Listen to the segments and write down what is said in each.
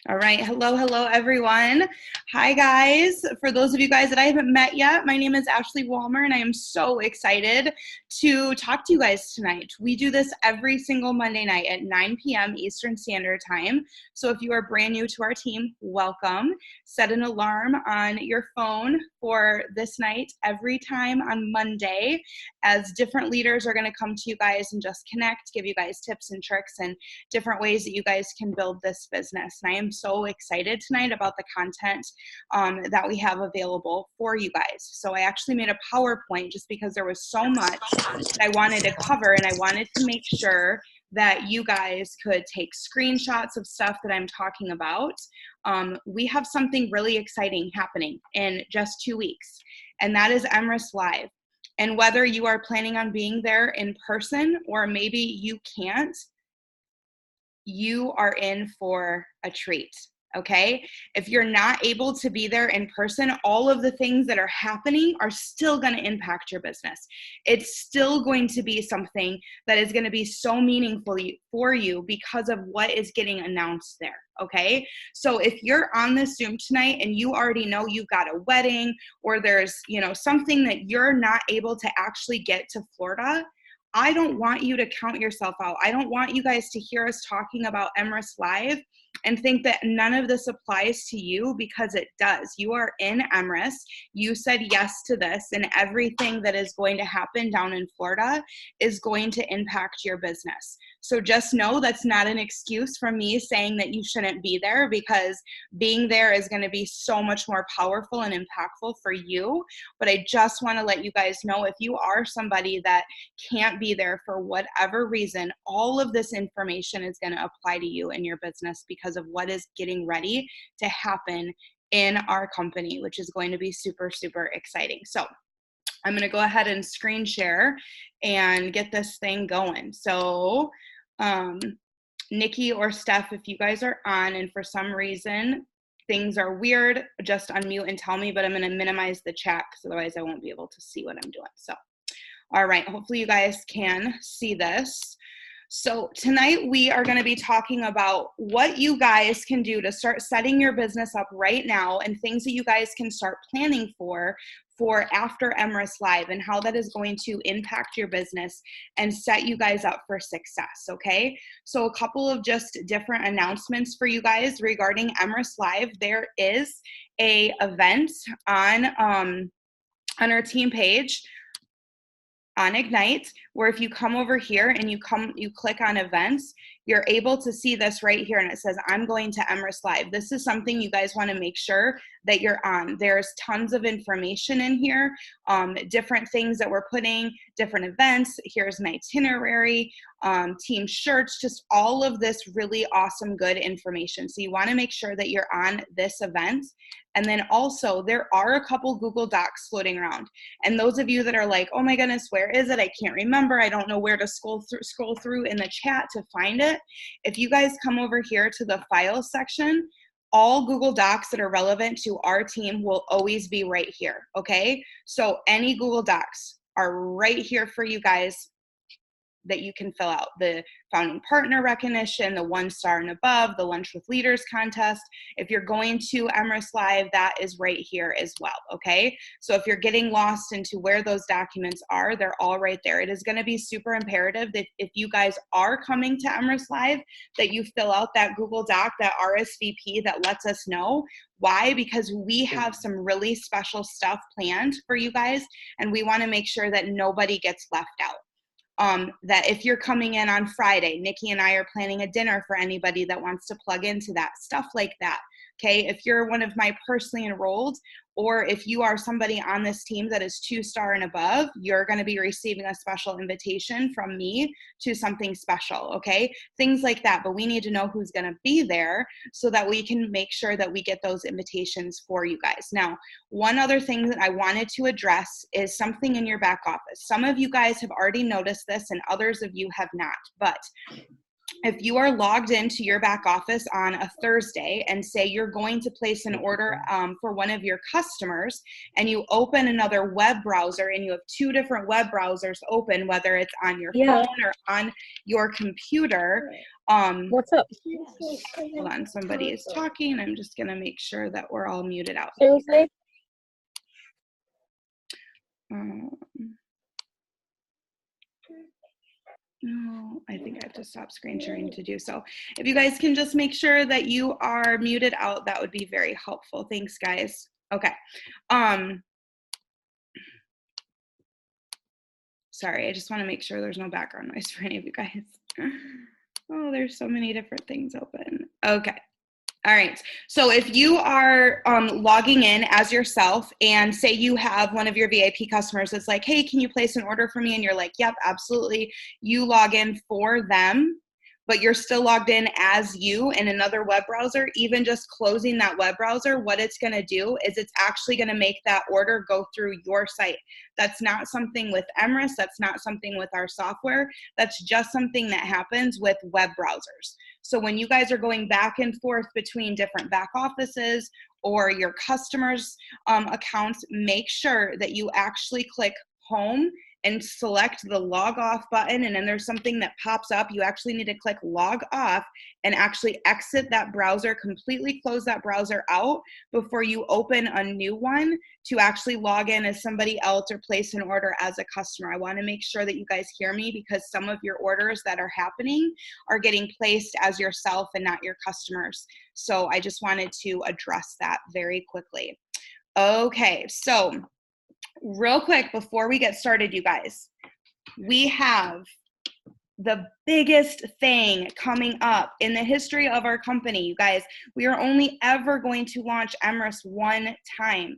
All right. Hello, everyone. Hi, guys. For those of you guys that I haven't met yet, my name is Ashley Walmer, and I am so excited to talk to you guys tonight. We do this every single Monday night at 9 p.m. Eastern Standard Time. So if you are brand new to our team, welcome. Set an alarm on your phone for this night every time on Monday, as different leaders are going to come to you guys and just connect, give you guys tips and tricks and different ways that you guys can build this business. And I am so excited tonight about the content that we have available for you guys. So I actually made a PowerPoint just because there was so much that I wanted to cover, and I wanted to make sure that you guys could take screenshots of stuff that I'm talking about. We have something really exciting happening in just 2 weeks, and that is Emrys Live. And whether you are planning on being there in person or maybe you can't, you are in for a treat, okay? If you're not able to be there in person, all of the things that are happening are still going to impact your business. It's still going to be something that is going to be so meaningful for you because of what is getting announced there, okay? So if you're on this Zoom tonight and you already know you've got a wedding or there's, something that you're not able to actually get to Florida, I don't want you to count yourself out. I don't want you guys to hear us talking about Emrys Live and think that none of this applies to you, because it does. You are in Emrys. You said yes to this, and everything that is going to happen down in Florida is going to impact your business. So just know that's not an excuse for me saying that you shouldn't be there, because being there is going to be so much more powerful and impactful for you. But I just want to let you guys know, if you are somebody that can't be there for whatever reason, all of this information is going to apply to you in your business because of what is getting ready to happen in our company, which is going to be super, super exciting. So I'm going to go ahead and screen share and get this thing going. So Nikki or Steph, if you guys are on and for some reason things are weird, just unmute and tell me, but I'm going to minimize the chat because otherwise I won't be able to see what I'm doing. So all right, hopefully you guys can see this. So tonight we are going to be talking about what you guys can do to start setting your business up right now, and things that you guys can start planning for after Emrys Live, and how that is going to impact your business and set you guys up for success, okay? So a couple of just different announcements for you guys regarding Emrys Live. There is a event on our team page on Ignite, where if you come over here and you click on events, you're able to see this right here, and it says, I'm going to Emrys Live. This is something you guys want to make sure that you're on. There's tons of information in here, different things that we're putting, different events. Here's an itinerary, team shirts, just all of this really awesome, good information. So you want to make sure that you're on this event. And then also, there are a couple Google Docs floating around. And those of you that are like, oh my goodness, where is it? I can't remember. I don't know where to scroll through in the chat to find it. If you guys come over here to the files section, all Google Docs that are relevant to our team will always be right here, okay? So any Google Docs are right here for you guys that you can fill out. The founding partner recognition, the 1-star and above, the Lunch with Leaders contest. If you're going to Emrys Live, that is right here as well, okay? So if you're getting lost into where those documents are, they're all right there. It is going to be super imperative that if you guys are coming to Emrys Live, that you fill out that Google Doc, that RSVP that lets us know. Why? Because we have some really special stuff planned for you guys, and we want to make sure that nobody gets left out. That if you're coming in on Friday, Nikki and I are planning a dinner for anybody that wants to plug into that, stuff like that. Okay, if you're one of my personally enrolled, or if you are somebody on this team that is 2-star and above, you're going to be receiving a special invitation from me to something special, okay? Things like that, but we need to know who's going to be there so that we can make sure that we get those invitations for you guys. Now, one other thing that I wanted to address is something in your back office. Some of you guys have already noticed this and others of you have not, but if you are logged into your back office on a Thursday and say you're going to place an order for one of your customers, and you open another web browser and you have two different web browsers open, whether it's on your phone or on your computer. What's up? Hold on, somebody is talking. I'm just going to make sure that we're all muted out. Seriously? No, I think I have to stop screen sharing to do so. If you guys can just make sure that you are muted out, that would be very helpful. Thanks, guys. Okay. Sorry, I just want to make sure there's no background noise for any of you guys. Oh, there's so many different things open. Okay. All right. So if you are logging in as yourself, and say you have one of your VIP customers that's like, hey, can you place an order for me? And you're like, yep, absolutely. You log in for them, but you're still logged in as you in another web browser. Even just closing that web browser, what it's going to do is it's actually going to make that order go through your site. That's not something with Emrys. That's not something with our software. That's just something that happens with web browsers. So when you guys are going back and forth between different back offices or your customers' accounts, make sure that you actually click home and select the log off button, and then there's something that pops up. You actually need to click log off and actually exit that browser, completely close that browser out before you open a new one to actually log in as somebody else or place an order as a customer. I want to make sure that you guys hear me, because some of your orders that are happening are getting placed as yourself and not your customers. So I just wanted to address that very quickly. Okay, so real quick before we get started, you guys, we have the biggest thing coming up in the history of our company. You guys, we are only ever going to launch Emrys one time.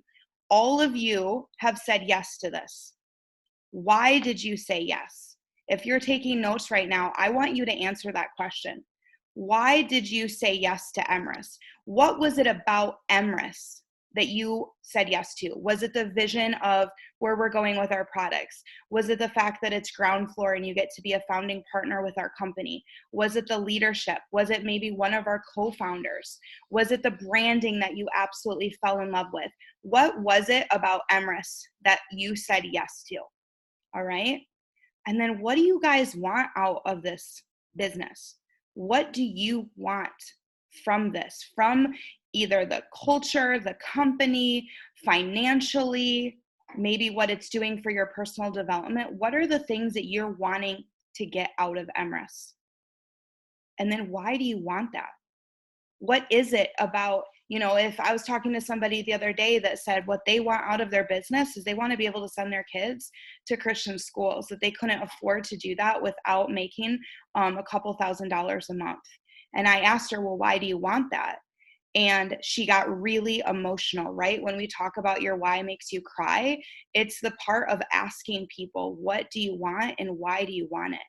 All of you have said yes to this. Why did you say yes? If you're taking notes right now, I want you to answer that question. Why did you say yes to Emrys? What was it about Emrys that you said yes to? Was it the vision of where we're going with our products? Was it the fact that it's ground floor and you get to be a founding partner with our company? Was it the leadership? Was it maybe one of our co-founders? Was it the branding that you absolutely fell in love with? What was it about Emrys that you said yes to? All right. And then what do you guys want out of this business? What do you want from this? From either the culture, the company, financially, maybe what it's doing for your personal development. What are the things that you're wanting to get out of Emrys? And then why do you want that? What is it about, if I was talking to somebody the other day that said what they want out of their business is they want to be able to send their kids to Christian schools, that they couldn't afford to do that without making a couple $1,000s a month. And I asked her, well, why do you want that? And she got really emotional, right? When we talk about your why makes you cry, it's the part of asking people, what do you want and why do you want it?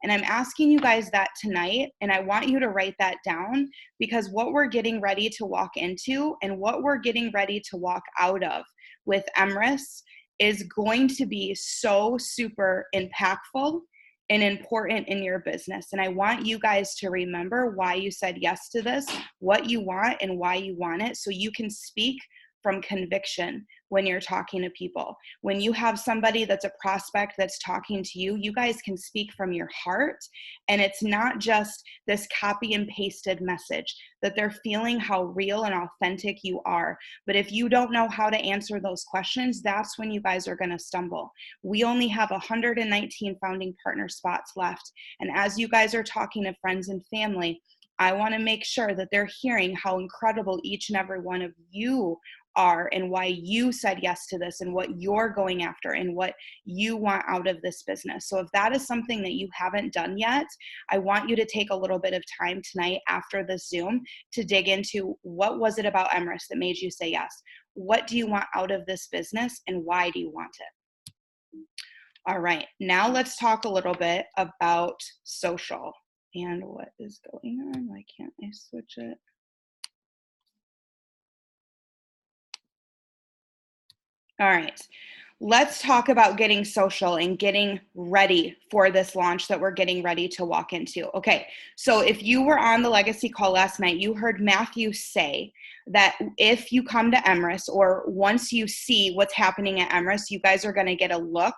And I'm asking you guys that tonight, and I want you to write that down, because what we're getting ready to walk into and what we're getting ready to walk out of with Emrys is going to be so super impactful and important in your business. And I want you guys to remember why you said yes to this, what you want and why you want it, so you can speak from conviction when you're talking to people. When you have somebody that's a prospect that's talking to you, you guys can speak from your heart, and it's not just this copy and pasted message, that they're feeling how real and authentic you are. But if you don't know how to answer those questions, that's when you guys are going to stumble. We only have 119 founding partner spots left. And as you guys are talking to friends and family, I want to make sure that they're hearing how incredible each and every one of you are, and why you said yes to this, and what you're going after, and what you want out of this business. So if that is something that you haven't done yet, I want you to take a little bit of time tonight after this Zoom to dig into what was it about Emrys that made you say yes? What do you want out of this business, and why do you want it? All right, now let's talk a little bit about social. And what is going on? Why can't I switch it? All right. Let's talk about getting social and getting ready for this launch that we're getting ready to walk into. Okay, so if you were on the Legacy call last night, you heard Matthew say that if you come to Emrys, or once you see what's happening at Emrys, you guys are going to get a look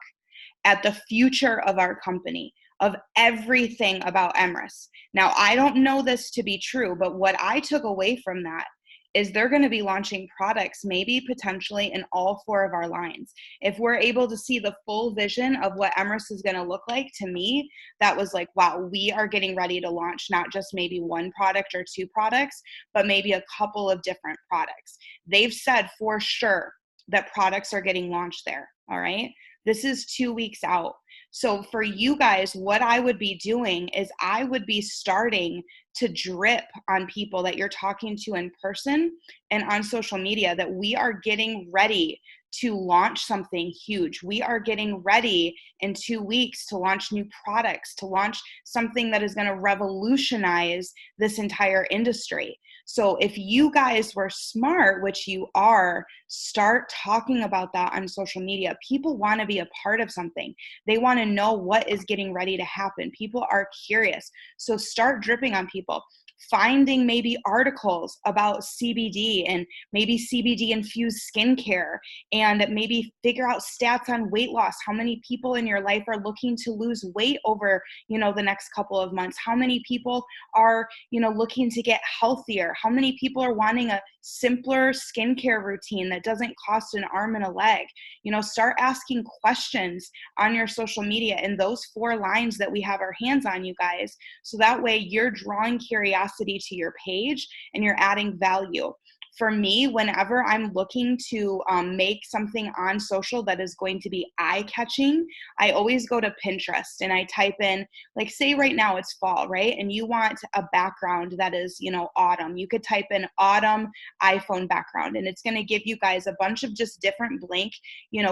at the future of our company, of everything about Emrys. Now, I don't know this to be true, but what I took away from that is they're going to be launching products, maybe potentially in all 4 of our lines. If we're able to see the full vision of what Emrys is going to look like, to me, that was like, wow, we are getting ready to launch not just maybe 1 product or 2 products, but maybe a couple of different products. They've said for sure that products are getting launched there, all right? This is 2 weeks out. So for you guys, what I would be doing is I would be starting to drip on people that you're talking to in person and on social media that we are getting ready to launch something huge. We are getting ready in 2 weeks to launch new products, to launch something that is going to revolutionize this entire industry. So if you guys were smart, which you are, start talking about that on social media. People want to be a part of something. They want to know what is getting ready to happen. People are curious. So start dripping on people. Finding maybe articles about CBD and maybe CBD infused skincare, and maybe figure out stats on weight loss. How many people in your life are looking to lose weight over, the next couple of months? How many people are, looking to get healthier? How many people are wanting a simpler skincare routine that doesn't cost an arm and a leg? Start asking questions on your social media in those 4 lines that we have our hands on, you guys. So that way you're drawing curiosity to your page and you're adding value. For me, whenever I'm looking to make something on social that is going to be eye-catching, I always go to Pinterest and I type in, like, say right now it's fall, right? And you want a background that is, autumn. You could type in autumn iPhone background, and it's going to give you guys a bunch of just different blank,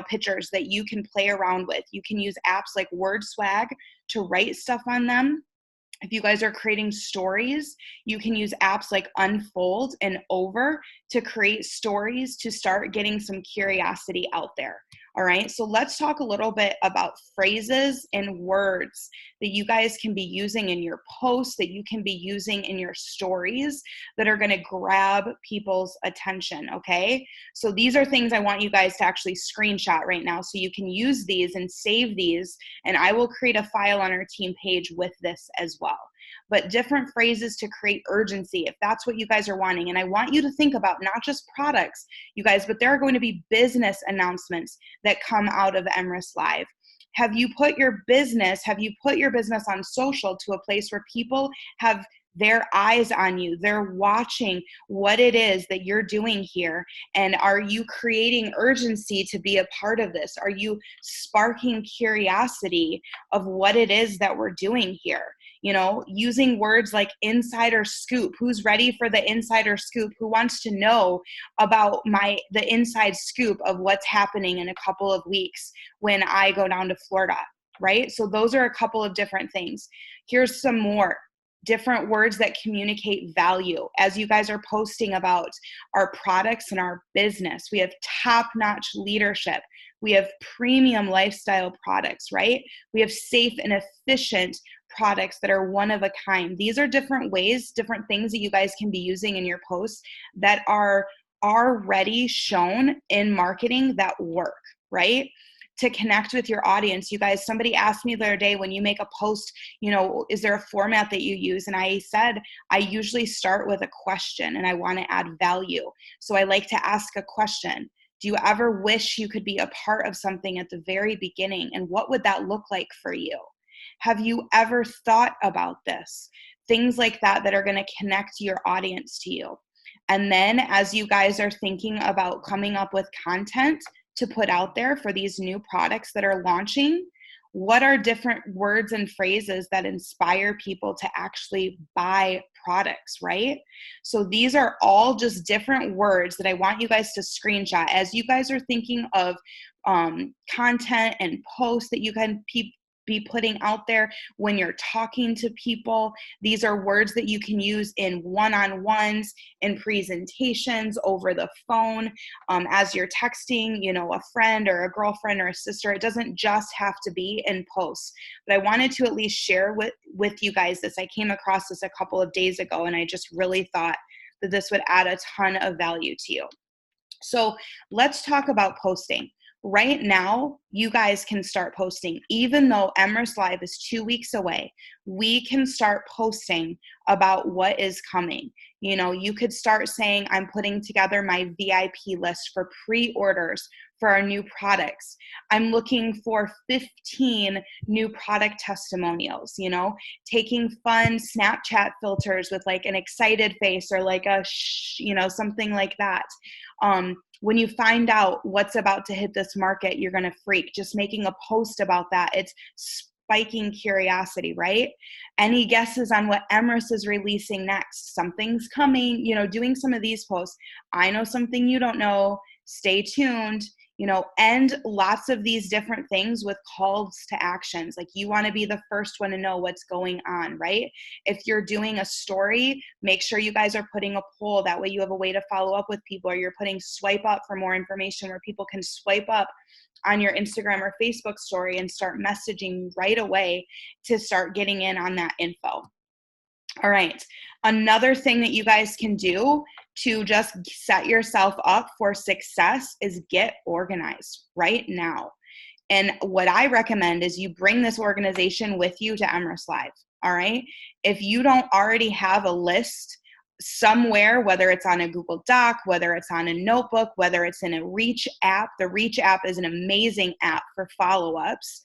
pictures that you can play around with. You can use apps like WordSwag to write stuff on them. If you guys are creating stories, you can use apps like Unfold and Over to create stories to start getting some curiosity out there. All right, so let's talk a little bit about phrases and words that you guys can be using in your posts, that you can be using in your stories that are going to grab people's attention, okay? So these are things I want you guys to actually screenshot right now so you can use these and save these, and I will create a file on our team page with this as well. But different phrases to create urgency, if that's what you guys are wanting. And I want you to think about not just products, you guys, but there are going to be business announcements that come out of Emrys Live. Have you put your business on social to a place where people have their eyes on you? They're watching what it is that you're doing here. And are you creating urgency to be a part of this? Are you sparking curiosity of what it is that we're doing here? Using words like insider scoop. Who's ready for the insider scoop? Who wants to know about the inside scoop of what's happening in a couple of weeks when I go down to Florida, right? So those are a couple of different things. Here's some more different words that communicate value. As you guys are posting about our products and our business, we have top-notch leadership. We have premium lifestyle products, right? We have safe and efficient products that are one of a kind. These are different ways, different things that you guys can be using in your posts that are already shown in marketing that work, right? To connect with your audience. You guys, somebody asked me the other day, when you make a post, is there a format that you use? And I said, I usually start with a question and I want to add value. So I like to ask a question. Do you ever wish you could be a part of something at the very beginning? And what would that look like for you? Have you ever thought about this? Things like that are going to connect your audience to you. And then as you guys are thinking about coming up with content to put out there for these new products that are launching, what are different words and phrases that inspire people to actually buy products, right? So these are all just different words that I want you guys to screenshot as you guys are thinking of content and posts that you can be putting out there when you're talking to people. These are words that you can use in one-on-ones, in presentations, over the phone, as you're texting, a friend or a girlfriend or a sister. It doesn't just have to be in posts. But I wanted to at least share with you guys this. I came across this a couple of days ago, and I just really thought that this would add a ton of value to you. So let's talk about posting. Right now, you guys can start posting. Even though Emrys Live is 2 weeks away, we can start posting about what is coming. You could start saying, I'm putting together my VIP list for pre-orders for our new products. I'm looking for 15 new product testimonials, taking fun Snapchat filters with like an excited face or like a something like that. When you find out what's about to hit this market, you're going to freak. Just making a post about that, it's spiking curiosity, right? Any guesses on what Emrys is releasing next? Something's coming, doing some of these posts. I know something you don't know. Stay tuned. And lots of these different things with calls to actions. Like, you want to be the first one to know what's going on, right? If you're doing a story, make sure you guys are putting a poll. That way you have a way to follow up with people, or you're putting swipe up for more information where people can swipe up on your Instagram or Facebook story and start messaging right away to start getting in on that info. All right. Another thing that you guys can do to just set yourself up for success is get organized right now. And what I recommend is you bring this organization with you to Emrys Live. All right. If you don't already have a list somewhere, whether it's on a Google Doc, whether it's on a notebook, whether it's in a Reach app, the Reach app is an amazing app for follow-ups.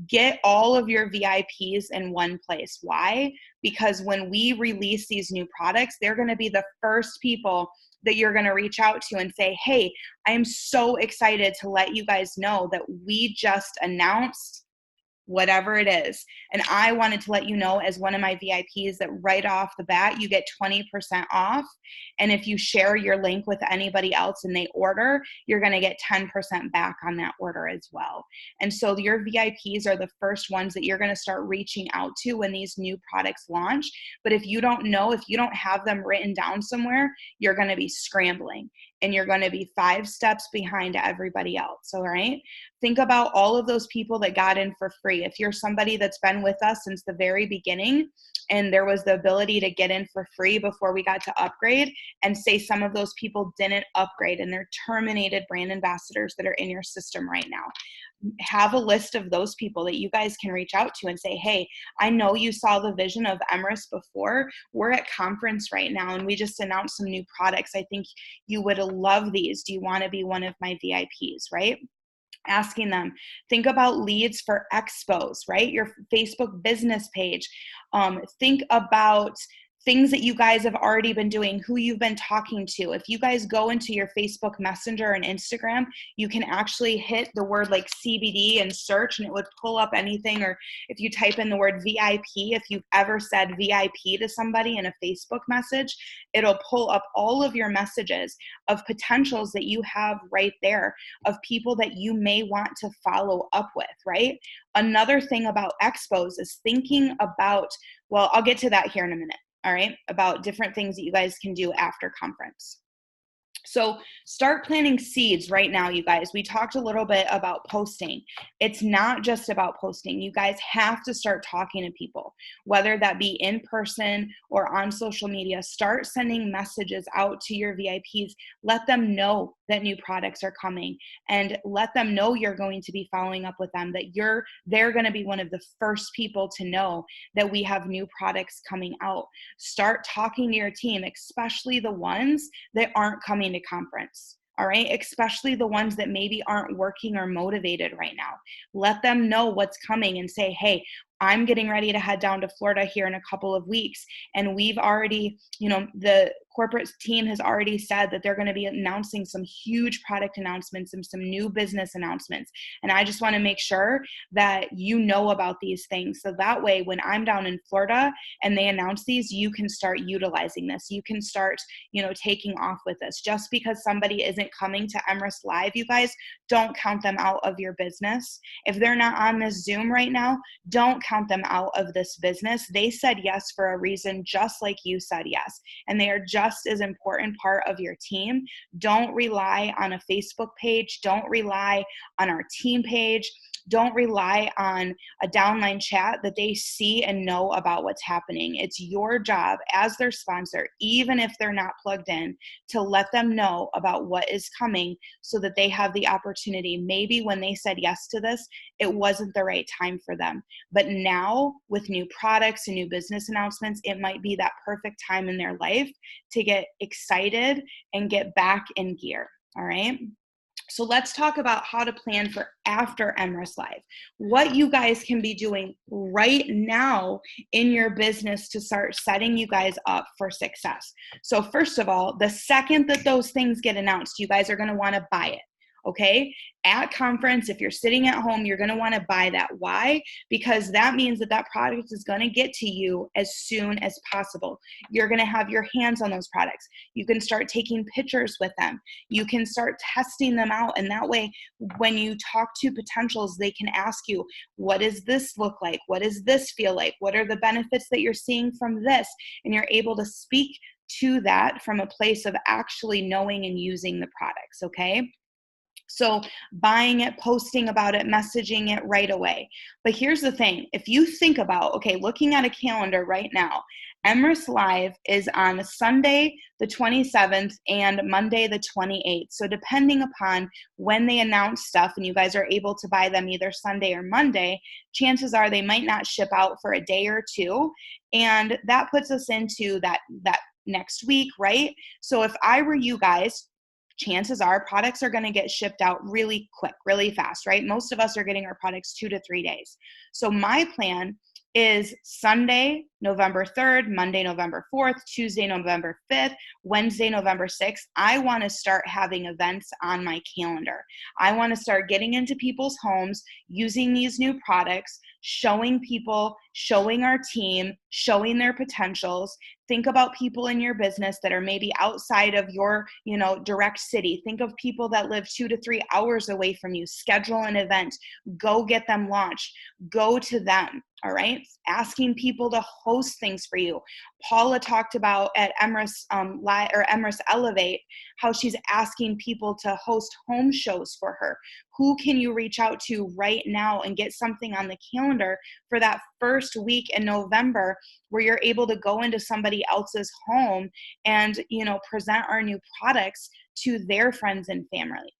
Get all of your VIPs in one place. Why? Because when we release these new products, they're going to be the first people that you're going to reach out to and say, hey, I am so excited to let you guys know that we just announced whatever it is. And I wanted to let you know, as one of my VIPs, that right off the bat, you get 20% off. And if you share your link with anybody else and they order, you're going to get 10% back on that order as well. And so your VIPs are the first ones that you're going to start reaching out to when these new products launch. But if you don't know, if you don't have them written down somewhere, you're going to be scrambling and you're going to be 5 steps behind everybody else. All right. Think about all of those people that got in for free. If you're somebody that's been with us since the very beginning and there was the ability to get in for free before we got to upgrade, and say some of those people didn't upgrade and they're terminated brand ambassadors that are in your system right now, have a list of those people that you guys can reach out to and say, hey, I know you saw the vision of Emrys before. We're at conference right now and we just announced some new products. I think you would love these. Do you want to be one of my VIPs, right? Asking them. Think about leads for expos, right? Your Facebook business page. Think about things that you guys have already been doing, who you've been talking to. If you guys go into your Facebook Messenger and Instagram, you can actually hit the word like CBD and search, and it would pull up anything. Or if you type in the word VIP, if you've ever said VIP to somebody in a Facebook message, it'll pull up all of your messages of potentials that you have right there, of people that you may want to follow up with, right? Another thing about expos is thinking about, well, I'll get to that here in a minute. All right, about different things that you guys can do after conference. So start planting seeds right now, you guys. We talked a little bit about posting. It's not just about posting. You guys have to start talking to people, whether that be in person or on social media. Start sending messages out to your VIPs. Let them know that new products are coming, and let them know you're going to be following up with them, that they're going to be one of the first people to know that we have new products coming out. Start talking to your team, especially the ones that aren't coming to conference. All right, especially the ones that maybe aren't working or motivated right now. Let them know what's coming and say, hey, I'm getting ready to head down to Florida here in a couple of weeks. And we've already, the corporate team has already said that they're going to be announcing some huge product announcements and some new business announcements. And I just want to make sure that you know about these things. So that way, when I'm down in Florida and they announce these, you can start utilizing this. You can start, taking off with this. Just because somebody isn't coming to Emrys Live, you guys, don't count them out of your business. If they're not on this Zoom right now, don't count them out of this business. They said yes for a reason, just like you said yes. And they are just as important part of your team. Don't rely on a Facebook page. Don't rely on our team page. Don't rely on a downline chat that they see and know about what's happening. It's your job as their sponsor, even if they're not plugged in, to let them know about what is coming so that they have the opportunity. Maybe when they said yes to this, it wasn't the right time for them. But now with new products and new business announcements, it might be that perfect time in their life to get excited and get back in gear. All right. So let's talk about how to plan for after Emrys Live. What you guys can be doing right now in your business to start setting you guys up for success. So first of all, the second that those things get announced, you guys are going to want to buy it. Okay, at conference, if you're sitting at home, you're going to want to buy that. Why? Because that means that that product is going to get to you as soon as possible. You're going to have your hands on those products. You can start taking pictures with them. You can start testing them out. And that way, when you talk to potentials, they can ask you, what does this look like? What does this feel like? What are the benefits that you're seeing from this? And you're able to speak to that from a place of actually knowing and using the products, okay? So buying it, posting about it, messaging it right away. But here's the thing. If you think about, okay, looking at a calendar right now, Emrys Live is on Sunday, the 27th and Monday, the 28th. So depending upon when they announce stuff and you guys are able to buy them either Sunday or Monday, chances are they might not ship out for a day or two. And that puts us into that next week, right? So if I were you guys, chances are products are going to get shipped out really quick, really fast, right? Most of us are getting our products 2 to 3 days. So my plan is Sunday, November 3rd, Monday, November 4th, Tuesday, November 5th, Wednesday, November 6th. I want to start having events on my calendar. I want to start getting into people's homes, using these new products, showing people, showing our team, showing their potentials. Think about people in your business that are maybe outside of your, direct city. Think of people that live 2 to 3 hours away from you. Schedule an event. Go get them launched. Go to them. All right. Asking people to host things for you. Paula talked about at Emrys Emrys Elevate how she's asking people to host home shows for her. Who can you reach out to right now and get something on the calendar for that first week in November where you're able to go into somebody else's home and, present our new products to their friends and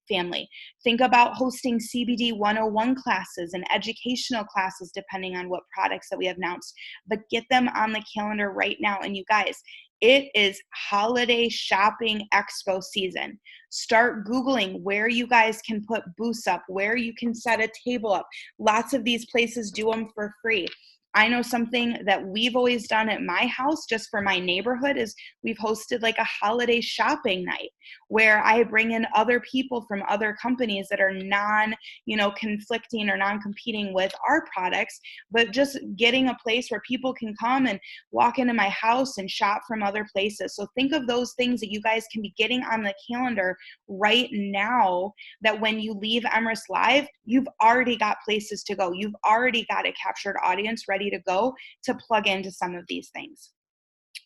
family. Think about hosting CBD 101 classes and educational classes, depending on what products that we have announced, but get them on the calendar right now. And you guys, it is holiday shopping expo season. Start Googling where you guys can put booths up, where you can set a table up. Lots of these places do them for free. I know something that we've always done at my house just for my neighborhood is we've hosted like a holiday shopping night where I bring in other people from other companies that are conflicting or non-competing with our products, but just getting a place where people can come and walk into my house and shop from other places. So think of those things that you guys can be getting on the calendar right now, that when you leave Emrys Live, you've already got places to go. You've already got a captured audience ready to go to plug into some of these things.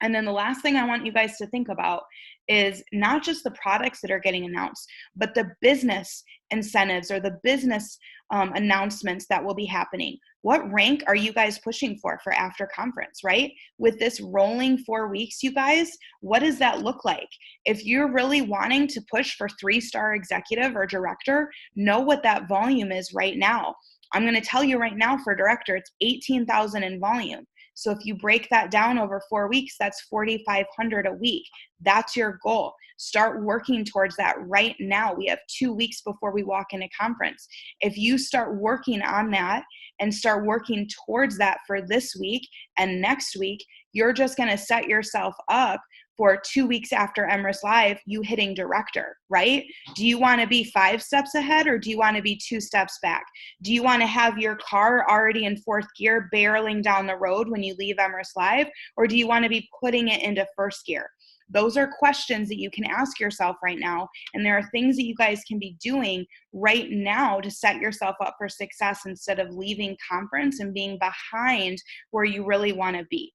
And then the last thing I want you guys to think about is not just the products that are getting announced, but the business incentives or the business announcements that will be happening. What rank are you guys pushing for after conference, right? With this rolling 4 weeks, you guys, what does that look like? If you're really wanting to push for 3-star executive or director, know what that volume is right now. I'm going to tell you right now for director, it's 18,000 in volume. So if you break that down over 4 weeks, that's $4,500 a week. That's your goal. Start working towards that right now. We have 2 weeks before we walk into conference. If you start working on that and start working towards that for this week and next week, you're just going to set yourself up for 2 weeks after Emrys Live, you hitting director, right? Do you want to be 5 steps ahead, or do you want to be 2 steps back? Do you want to have your car already in 4th gear barreling down the road when you leave Emrys Live, or do you want to be putting it into 1st gear? Those are questions that you can ask yourself right now. And there are things that you guys can be doing right now to set yourself up for success instead of leaving conference and being behind where you really want to be.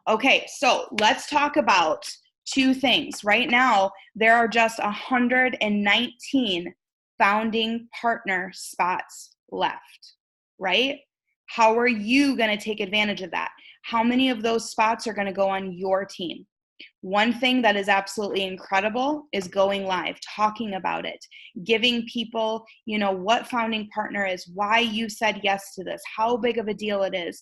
Okay, so let's talk about 2 things. Right now, there are just 119 founding partner spots left, right? How are you going to take advantage of that? How many of those spots are going to go on your team? One thing that is absolutely incredible is going live, talking about it, giving people, what founding partner is, why you said yes to this, how big of a deal it is,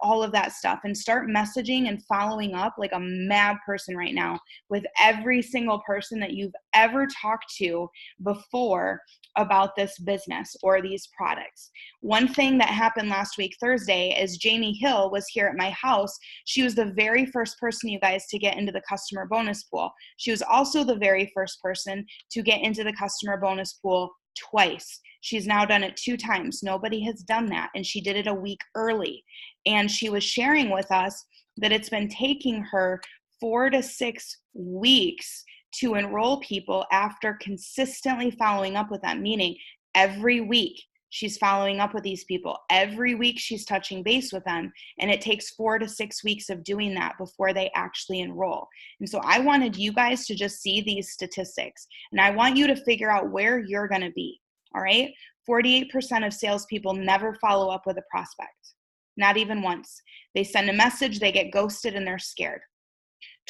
all of that stuff, and start messaging and following up like a mad person right now with every single person that you've ever talked to before about this business or these products. One thing that happened last week, Thursday, is Jamie Hill was here at my house. She was the very first person, you guys, to get into the customer bonus pool. She was also the very first person to get into the customer bonus pool twice. She's now done it 2 times. Nobody has done that. And she did it a week early. And she was sharing with us that it's been taking her 4 to 6 weeks to enroll people after consistently following up with them, meaning every week she's following up with these people. Every week she's touching base with them, and it takes 4 to 6 weeks of doing that before they actually enroll. And so I wanted you guys to just see these statistics, and I want you to figure out where you're going to be, all right? 48% of salespeople never follow up with a prospect, not even once. They send a message, they get ghosted, and they're scared.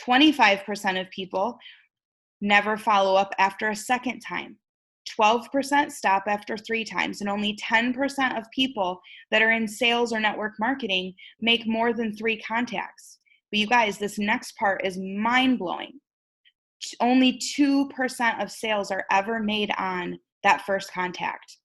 25% of people never follow up after a second time. 12% stop after 3 times, and only 10% of people that are in sales or network marketing make more than 3 contacts. But you guys, this next part is mind-blowing. Only 2% of sales are ever made on that first contact.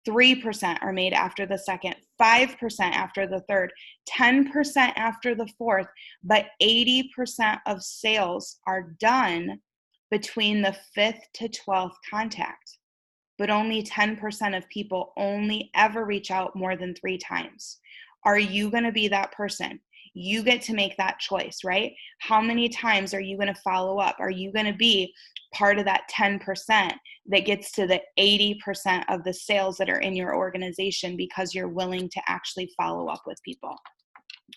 3% are made after the second, 5% after the third, 10% after the fourth, but 80% of sales are done between the 5th to 12th contact. But only 10% of people only ever reach out more than 3 times. Are you going to be that person? You get to make that choice, right? How many times are you going to follow up? Are you going to be part of that 10% that gets to the 80% of the sales that are in your organization because you're willing to actually follow up with people?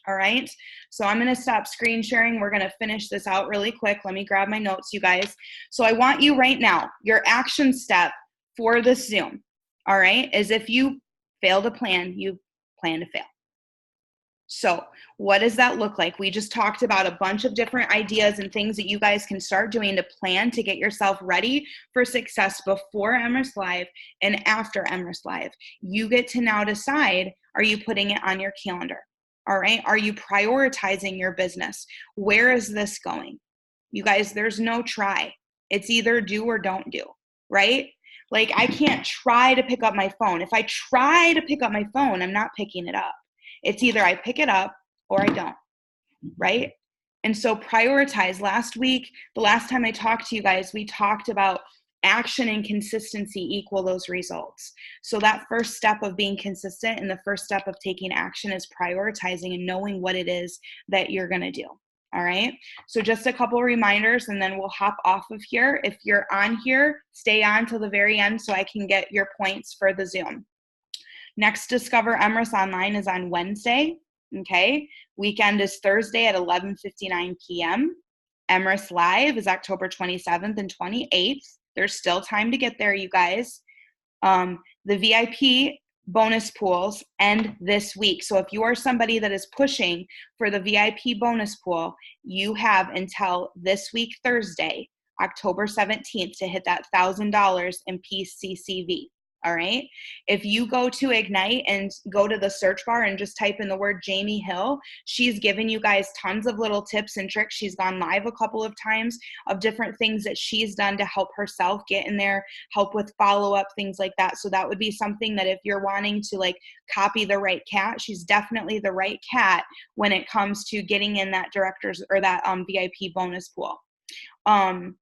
All right, so I'm going to stop screen sharing. We're going to finish this out really quick. Let me grab my notes, you guys. So I want you right now, your action step for this Zoom, all right, is if you fail to plan, you plan to fail. So what does that look like? We just talked about a bunch of different ideas and things that you guys can start doing to plan to get yourself ready for success before Emrys Live and after Emrys Live. You get to now decide, are you putting it on your calendar? All right. Are you prioritizing your business? Where is this going? You guys, there's no try. It's either do or don't do, right? Like I can't try to pick up my phone. If I try to pick up my phone, I'm not picking it up. It's either I pick it up or I don't, right? And so prioritize. Last week, the last time I talked to you guys, we talked about action and consistency equal those results. So that first step of being consistent and the first step of taking action is prioritizing and knowing what it is that you're going to do. All right. So just a couple reminders and then we'll hop off of here. If you're on here, stay on till the very end so I can get your points for the Zoom. Next Discover Emrys Online is on Wednesday. Okay. Weekend is Thursday at 11:59 p.m. Emrys Live is October 27th and 28th. There's still time to get there, you guys. The VIP bonus pools end this week. So if you are somebody that is pushing for the VIP bonus pool, you have until this week, Thursday, October 17th, to hit that $1,000 in PCCV. All right. If you go to Ignite and go to the search bar and just type in the word Jamie Hill, she's given you guys tons of little tips and tricks. She's gone live a couple of times of different things that she's done to help herself get in there, help with follow-up, things like that. So that would be something that if you're wanting to like copy the right cat, she's definitely the right cat when it comes to getting in that director's or that VIP bonus pool. And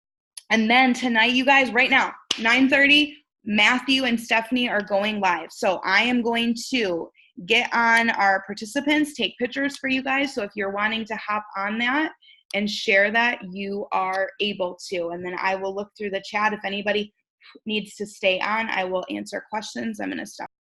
then tonight, you guys, right now, 9:30, Matthew and Stephanie are going live. So I am going to get on our participants, take pictures for you guys. So if you're wanting to hop on that and share that, you are able to. And then I will look through the chat. If anybody needs to stay on, I will answer questions. I'm going to stop.